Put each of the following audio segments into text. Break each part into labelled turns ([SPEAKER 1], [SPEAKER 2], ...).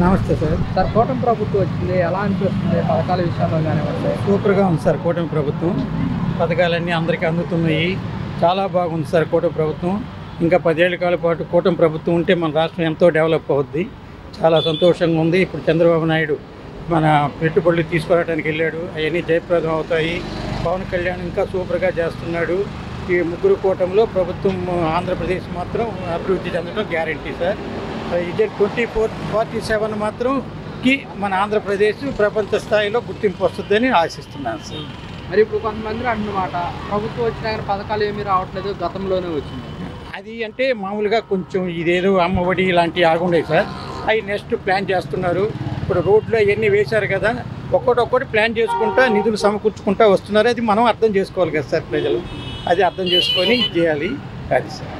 [SPEAKER 1] నమస్తే sir.
[SPEAKER 2] Sir కూటమి ప్రభుత్వం వచ్చింది, ఎలా అనిపిస్తుంది పథకాల విషయంలో కానివ్వండి?
[SPEAKER 1] సూపర్గా ఉంది సార్ కూటమి ప్రభుత్వం. పథకాలన్నీ అందరికీ అందుతున్నాయి. చాలా బాగుంది సార్ కూటమి ప్రభుత్వం. ఇంకా 10 ఏళ్ల కాలం పాటు కూటమి ప్రభుత్వం ఉంటే మన రాష్ట్రం ఎంతో డెవలప్ అవుద్ది. చాలా సంతోషంగా ఉంది. ఇప్పుడు చంద్రబాబు నాయుడు మన పెట్టుబడులు తీసుకురావడానికి వెళ్ళాడు, అవన్నీ జయప్రదం అవుతాయి. పవన్ కళ్యాణ్ ఇంకా సూపర్గా చేస్తున్నాడు. ఈ ముగ్గురు కూటమిలో ప్రభుత్వం ఆంధ్రప్రదేశ్ మాత్రం అభివృద్ధి చెందడం గ్యారంటీ సార్. ఇదే 2047 మాత్రంకి మన ఆంధ్రప్రదేశ్ ప్రపంచ స్థాయిలో గుర్తింపు వస్తుందని ఆశిస్తున్నాను సార్.
[SPEAKER 2] మరి ఇప్పుడు కొంతమంది అంటున్నమాట, ప్రభుత్వం వచ్చినా కానీ పథకాలు ఏమీ రావట్లేదు, గతంలోనే వచ్చింది.
[SPEAKER 1] అది అంటే మామూలుగా కొంచెం ఇదేదో అమ్మఒడి ఇలాంటివి ఆగుండేవి సార్. అవి నెక్స్ట్ ప్లాన్ చేస్తున్నారు. ఇప్పుడు రోడ్లు అవన్నీ వేశారు కదా, ఒక్కొక్కటి ప్లాన్ చేసుకుంటా నిధులు సమకూర్చుకుంటా వస్తున్నారు. అది మనం అర్థం చేసుకోవాలి కదా సార్, ప్రజలు అది అర్థం చేసుకొని చేయాలి. అది సార్.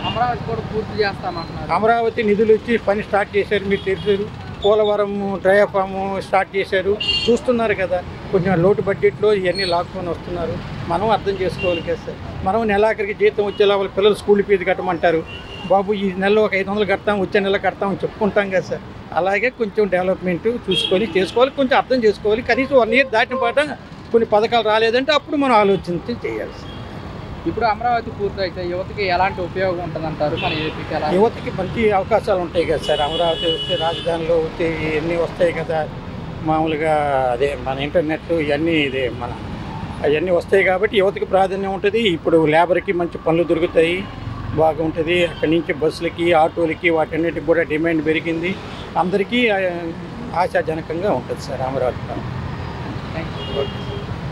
[SPEAKER 2] అమరావతి కూడా పూర్తి చేస్తామంటున్నారు.
[SPEAKER 1] అమరావతి నిధులు ఇచ్చి పని స్టార్ట్ చేశారు. మీరు తెలుసు, పోలవరం డ్రై-ఫామ్ స్టార్ట్ చేశారు. చూస్తున్నారు కదా, కొంచెం లోటు బడ్జెట్లో ఇవన్నీ లాక్కొని వస్తున్నారు. మనం అర్థం చేసుకోవాలి కదా సార్. మనం నెలాఖరికి జీతం వచ్చేలా వాళ్ళ పిల్లలు స్కూల్ ఫీజు కట్టమంటారు. బాబు ఈ నెలలో ఒక 500 కడతాం, వచ్చే నెల కడతామని చెప్పుకుంటాం కదా సార్. అలాగే కొంచెం డెవలప్మెంట్ చూసుకొని చేసుకోవాలి, కొంచెం అర్థం చేసుకోవాలి. కనీసం 1 ఇయర్ దాటిన పాట కొన్ని పథకాలు రాలేదంటే అప్పుడు మనం ఆలోచించి చేయాలి సార్.
[SPEAKER 2] ఇప్పుడు అమరావతి పూర్తయితే యువతకి ఎలాంటి ఉపయోగం ఉంటుంది అంటారు? మన ఏపీకి ఎలా?
[SPEAKER 1] యువతకి మంచి అవకాశాలు ఉంటాయి కదా సార్. అమరావతి వస్తే, రాజధానిలో వస్తే ఇవన్నీ వస్తాయి కదా. మామూలుగా అదే మన ఇంటర్నెట్ ఇవన్నీ ఇదే మన అవన్నీ వస్తాయి కాబట్టి యువతకి ప్రాధాన్యం ఉంటుంది. ఇప్పుడు లేబర్కి మంచి పనులు దొరుకుతాయి, బాగుంటుంది. అక్కడి నుంచి బస్సులకి, ఆటోలకి వాటన్నిటికి కూడా డిమాండ్ పెరిగింది. అందరికీ ఆశాజనకంగా ఉంటుంది సార్ అమరావతి.
[SPEAKER 2] Thank you.